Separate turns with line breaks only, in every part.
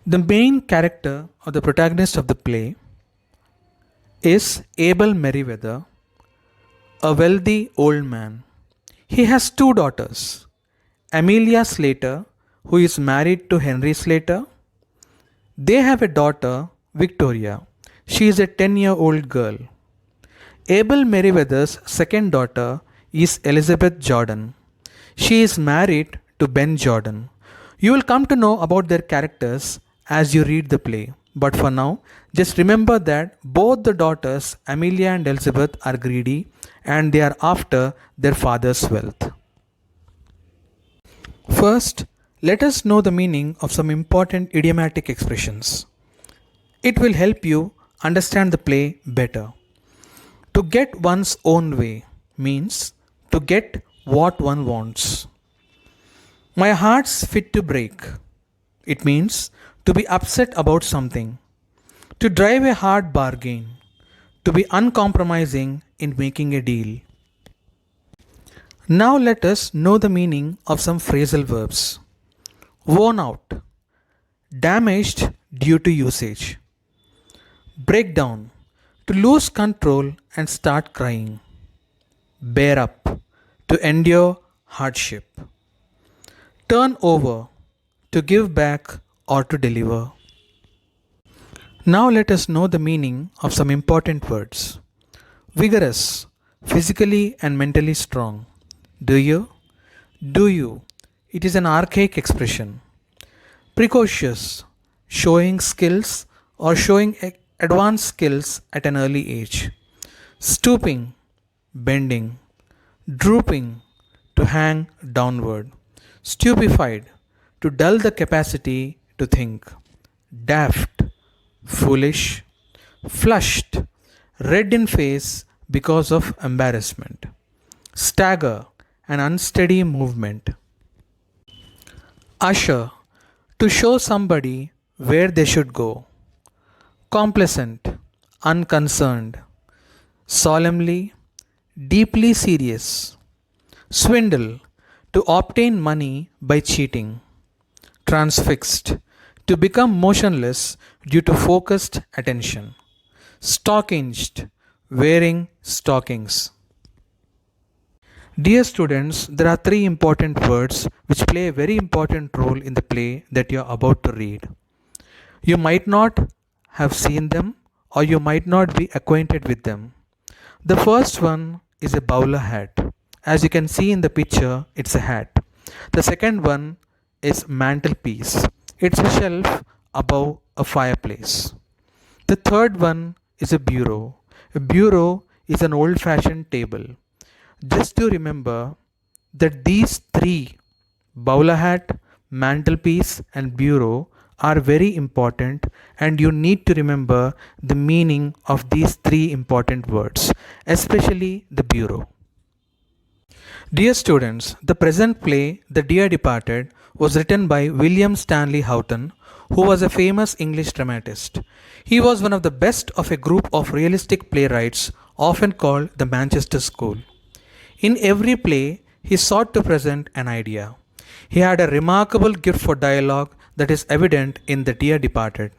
The main character or the protagonist of the play is Abel Merriweather, a wealthy old man. He has two daughters, Amelia Slater, who is married to Henry Slater. They have a daughter, Victoria. She is a 10-year-old girl. Abel Merriweather's second daughter is Elizabeth Jordan. She is married to Ben Jordan. You will come to know about their characters as you read the play. But for now, just remember that both the daughters, Amelia and Elizabeth, are greedy and they are after their father's wealth. First, let us know the meaning of some important idiomatic expressions. It will help you understand the play better. To get one's own way means to get what one wants. My heart's fit to break. It means to be upset about something. To drive a hard bargain. To be uncompromising in making a deal. Now let us know the meaning of some phrasal verbs. Worn out. Damaged due to usage. Break down. To lose control and start crying. Bear up. To endure hardship. Turn over. To give back or to deliver. Now let us know the meaning of some important words. Vigorous. Physically and mentally strong. Do you? Do you? It is an archaic expression. Precocious. Showing skills or showing advanced skills at an early age. Stooping. Bending. Drooping. To hang downward. Stupefied. To dull the capacity to think. Daft. Foolish. Flushed. Red in face because of embarrassment. Stagger. An unsteady movement. Usher. To show somebody where they should go. Complacent. Unconcerned. Solemnly. Deeply serious. Swindle. To obtain money by cheating. Transfixed. To become motionless due to focused attention. Stockinged. Wearing stockings. Dear students, there are three important words which play a very important role in the play that you are about to read. You might not have seen them or you might not be acquainted with them. The first one is a bowler hat. As you can see in the picture, it's a hat. The second one is mantelpiece. It's a shelf above a fireplace. The third one is a bureau. A bureau is an old-fashioned table. Just to remember that these three, bowler hat, mantelpiece and bureau, are very important and you need to remember the meaning of these three important words, especially the bureau. Dear students, the present play, The Dear Departed, was written by William Stanley Houghton, who was a famous English dramatist. He was one of the best of a group of realistic playwrights, often called the Manchester School. In every play, he sought to present an idea. He had a remarkable gift for dialogue that is evident in The Dear Departed.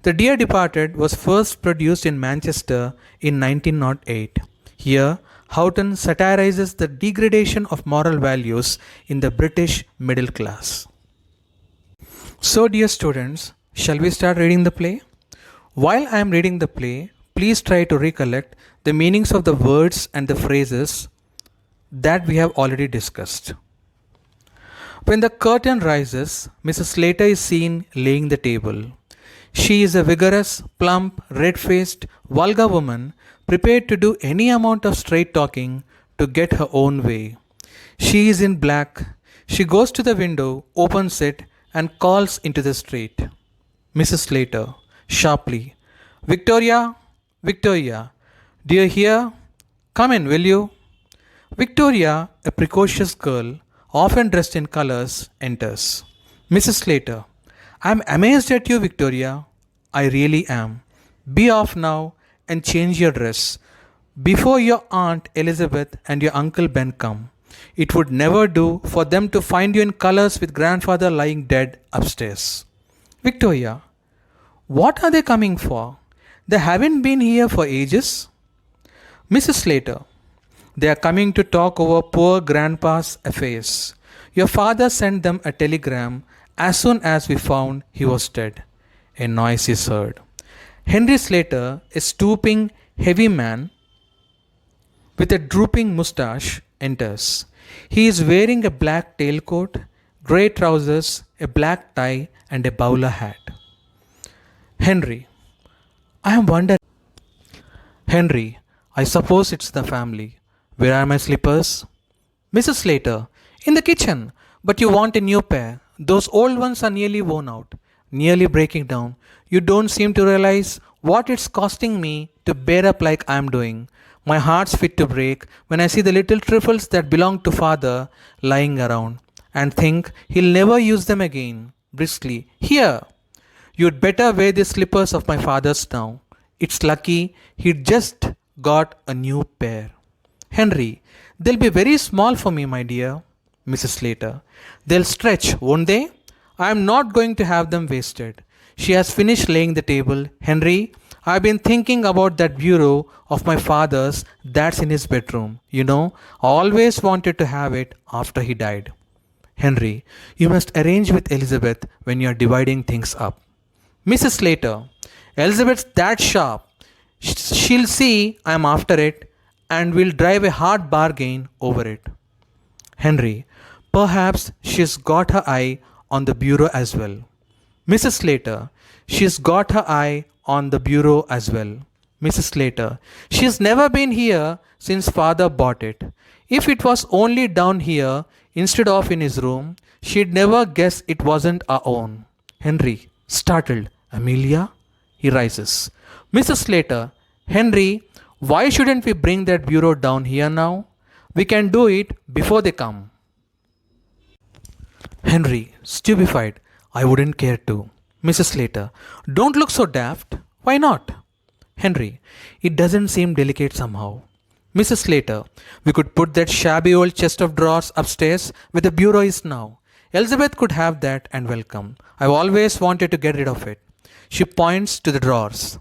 The Dear Departed was first produced in Manchester in 1908. Here, Houghton satirizes the degradation of moral values in the British middle class. So, dear students, shall we start reading the play? While I am reading the play, please try to recollect the meanings of the words and the phrases that we have already discussed. When the curtain rises, Mrs. Slater is seen laying the table. She is a vigorous, plump, red-faced, vulgar woman prepared to do any amount of straight talking to get her own way. She is in black. She goes to the window, opens it, and calls into the street. Mrs. Slater, sharply, Victoria, Victoria, do you hear? Come in, will you? Victoria, a precocious girl, often dressed in colors, enters. Mrs. Slater, I am amazed at you, Victoria. I really am. Be off now and change your dress before your Aunt Elizabeth and your Uncle Ben come. It would never do for them to find you in colors with grandfather lying dead upstairs. Victoria, what are they coming for? They haven't been here for ages. Mrs. Slater, they are coming to talk over poor grandpa's affairs. Your father sent them a telegram as soon as we found he was dead. A noise is heard. Henry Slater, a stooping, heavy man with a drooping moustache, enters. He is wearing a black tailcoat, grey trousers, a black tie, and a bowler hat. Henry, I am wondering. Henry, I suppose it's the family. Where are my slippers? Mrs. Slater, in the kitchen. But you want a new pair. Those old ones are nearly worn out, nearly breaking down. You don't seem to realize what it's costing me to bear up like I'm doing. My heart's fit to break when I see the little trifles that belong to father lying around and think he'll never use them again. Briskly, here! You'd better wear the slippers of my father's now. It's lucky he'd just got a new pair. Henry, they'll be very small for me, my dear. Mrs. Slater, they'll stretch, won't they? I am not going to have them wasted. She has finished laying the table. Henry, I've been thinking about that bureau of my father's that's in his bedroom. You know, I always wanted to have it after he died. Henry, you must arrange with Elizabeth when you are dividing things up. Mrs. Slater, Elizabeth's that sharp. She'll see I'm after it and will drive a hard bargain over it. Henry, perhaps she's got her eye on the bureau as well. Mrs. Slater, she's got her eye on the bureau as well. Mrs. Slater, she's never been here since father bought it. If it was only down here instead of in his room, she'd never guess it wasn't our own. Henry, startled, Amelia? He rises. Mrs. Slater, Henry, why shouldn't we bring that bureau down here now? We can do it before they come. Henry, stupefied, I wouldn't care to. Mrs. Slater, don't look so daft. Why not? Henry, it doesn't seem delicate somehow. Mrs. Slater, we could put that shabby old chest of drawers upstairs where the bureau is now. Elizabeth could have that and welcome. I've always wanted to get rid of it. She points to the drawers.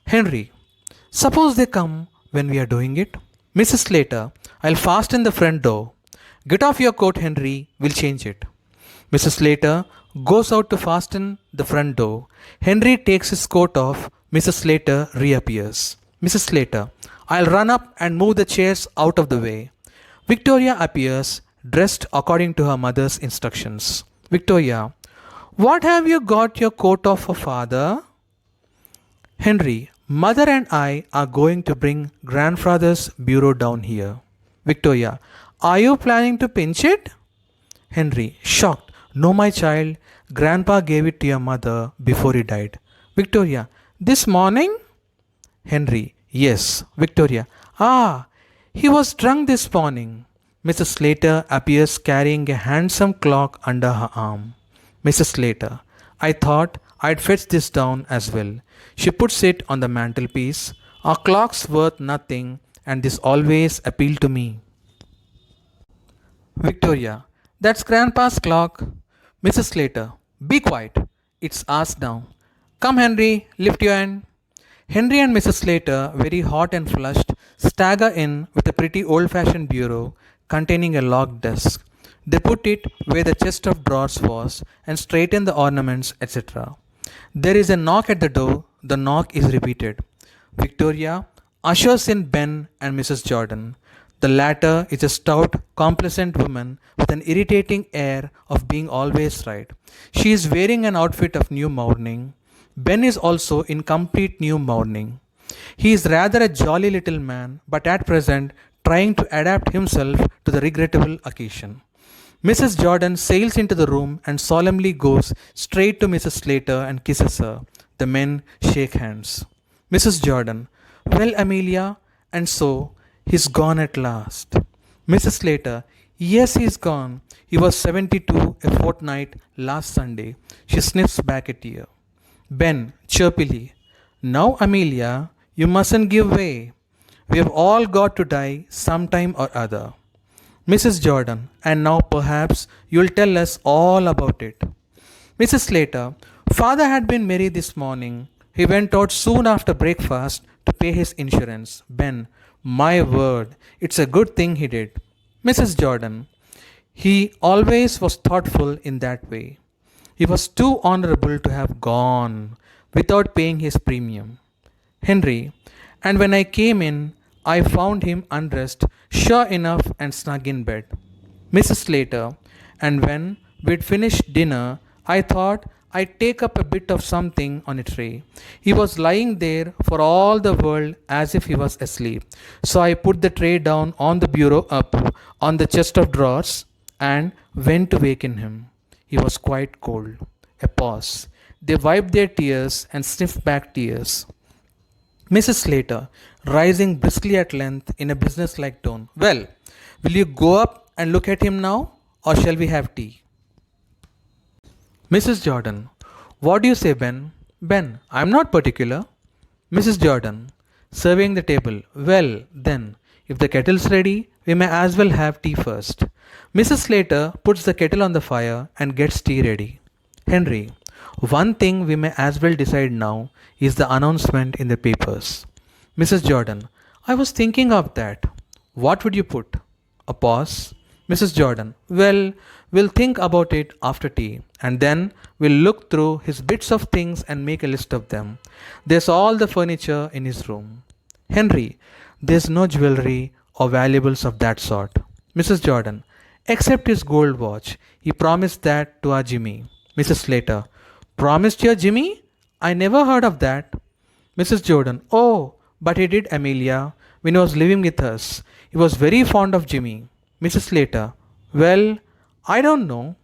Henry, suppose they come when we are doing it? Mrs. Slater, I'll fasten the front door. Get off your coat, Henry. We'll change it. Mrs. Slater goes out to fasten the front door. Henry takes his coat off. Mrs. Slater reappears. Mrs. Slater, I'll run up and move the chairs out of the way. Victoria appears, dressed according to her mother's instructions. Victoria, what have you got your coat off for, father? Henry, mother and I are going to bring grandfather's bureau down here. Victoria, are you planning to pinch it? Henry, shocked. No, my child. Grandpa gave it to your mother before he died. Victoria, this morning? Henry, yes. Victoria, he was drunk this morning. Mrs. Slater appears carrying a handsome clock under her arm. Mrs. Slater, I thought I'd fetch this down as well. She puts it on the mantelpiece. Our clock's worth nothing, and this always appealed to me. Victoria, that's Grandpa's clock. Mrs. Slater, be quiet. It's ours now. Come, Henry, lift your hand. Henry and Mrs. Slater, very hot and flushed, stagger in with a pretty old-fashioned bureau containing a locked desk. They put it where the chest of drawers was and straighten the ornaments, etc. There is a knock at the door. The knock is repeated. Victoria ushers in Ben and Mrs. Jordan. The latter is a stout, complacent woman with an irritating air of being always right. She is wearing an outfit of new mourning. Ben is also in complete new mourning. He is rather a jolly little man, but at present trying to adapt himself to the regrettable occasion. Mrs. Jordan sails into the room and solemnly goes straight to Mrs. Slater and kisses her. The men shake hands. Mrs. Jordan, well, Amelia, and so he's gone at last. Mrs. Slater, yes, he's gone. He was 72 a fortnight last Sunday. She sniffs back a tear. Ben, chirpily, now, Amelia, you mustn't give way. We have all got to die sometime or other. Mrs. Jordan, and now perhaps you'll tell us all about it. Mrs. Slater, Father had been merry this morning. He went out soon after breakfast to pay his insurance. Ben, my word, it's a good thing he did. Mrs. Jordan, he always was thoughtful in that way. He was too honorable to have gone without paying his premium. Henry, and when I came in, I found him undressed, sure enough, and snug in bed. Mrs. Slater, and when we'd finished dinner, I thought I'd take up a bit of something on a tray. He was lying there for all the world as if he was asleep. So I put the tray down on the bureau up on the chest of drawers and went to waken him. He was quite cold. A pause. They wiped their tears and sniffed back tears. Mrs. Slater, rising briskly at length in a businesslike tone. Well, will you go up and look at him now, or shall we have tea? Mrs. Jordan, what do you say, Ben? Ben, I'm not particular. Mrs. Jordan, surveying the table. Well, then, if the kettle's ready, we may as well have tea first. Mrs. Slater puts the kettle on the fire and gets tea ready. Henry, one thing we may as well decide now is the announcement in the papers. Mrs. Jordan, I was thinking of that. What would you put? A pause. Mrs. Jordan, well, we'll think about it after tea, and then we'll look through his bits of things and make a list of them. There's all the furniture in his room. Henry, there's no jewelry or valuables of that sort. Mrs. Jordan, except his gold watch. He promised that to our Jimmy. Mrs. Slater, promised your Jimmy? I never heard of that. Mrs. Jordan, oh, but he did, Amelia, when he was living with us. He was very fond of Jimmy. Mrs. Slater, well, I don't know.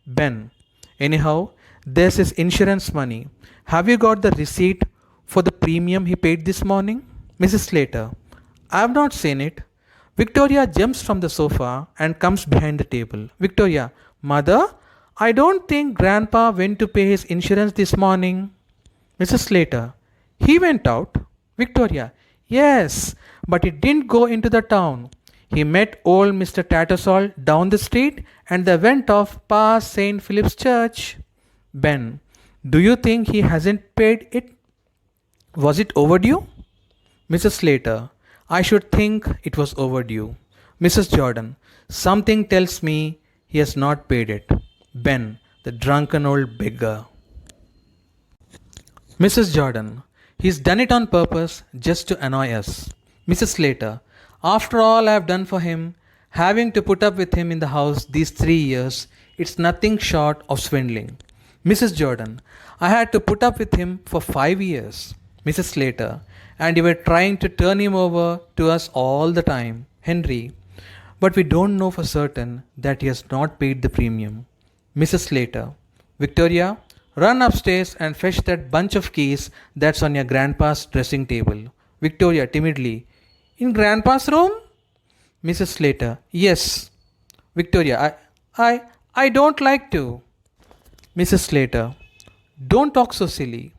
Ben, anyhow, there's his insurance money. Have you got the receipt for the premium he paid this morning? Mrs. Slater, I have not seen it. Victoria jumps from the sofa and comes behind the table. Victoria, Mother, I don't think Grandpa went to pay his insurance this morning. Mrs. Slater, he went out. Victoria, yes, but he didn't go into the town. He met old Mr. Tattersall down the street and they went off past St. Philip's Church. Ben, do you think he hasn't paid it? Was it overdue? Mrs. Slater, I should think it was overdue. Mrs. Jordan, something tells me he has not paid it. Ben, the drunken old beggar. Mrs. Jordan, he's done it on purpose just to annoy us. Mrs. Slater, after all I have done for him, having to put up with him in the house these 3 years, it's nothing short of swindling. Mrs. Jordan, I had to put up with him for 5 years. Mrs. Slater, and you were trying to turn him over to us all the time. Henry, but we don't know for certain that he has not paid the premium. Mrs. Slater, Victoria, run upstairs and fetch that bunch of keys that's on your grandpa's dressing table. Victoria, timidly, in Grandpa's room? Mrs. Slater, yes. Victoria, I don't like to. Mrs. Slater, don't talk so silly.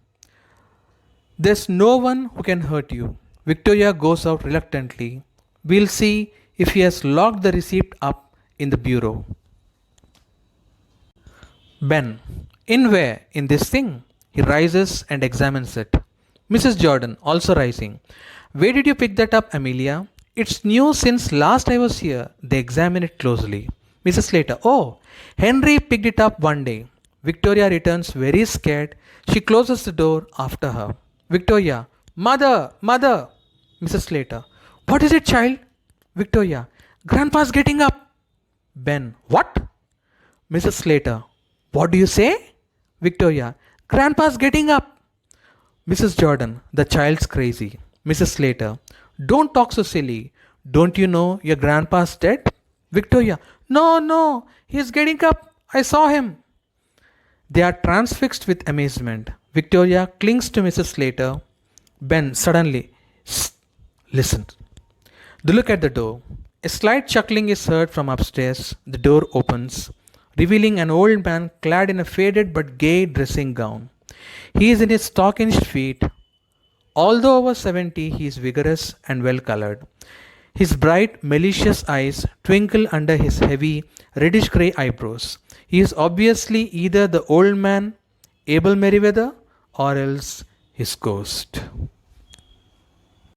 There's no one who can hurt you. Victoria goes out reluctantly. We'll see if he has locked the receipt up in the bureau. Ben, in where? In this thing? He rises and examines it. Mrs. Jordan, also rising. Where did you pick that up, Amelia? It's new since last I was here. They examine it closely. Mrs. Slater, oh, Henry picked it up one day. Victoria returns very scared. She closes the door after her. Victoria, Mother, Mother. Mrs. Slater, what is it, child? Victoria, Grandpa's getting up. Ben, what? Mrs. Slater, what do you say? Victoria, Grandpa's getting up. Mrs. Jordan, the child's crazy. Mrs. Slater, don't talk so silly. Don't you know your grandpa's dead? Victoria, no, he's getting up. I saw him. They are transfixed with amazement. Victoria clings to Mrs. Slater. Ben suddenly, Shh, listen. They look at the door. A slight chuckling is heard from upstairs. The door opens, revealing an old man clad in a faded but gay dressing gown. He is in his stockinged feet. Although over 70, he is vigorous and well colored. His bright, malicious eyes twinkle under his heavy, reddish gray eyebrows. He is obviously either the old man Abel Merriweather or else his ghost.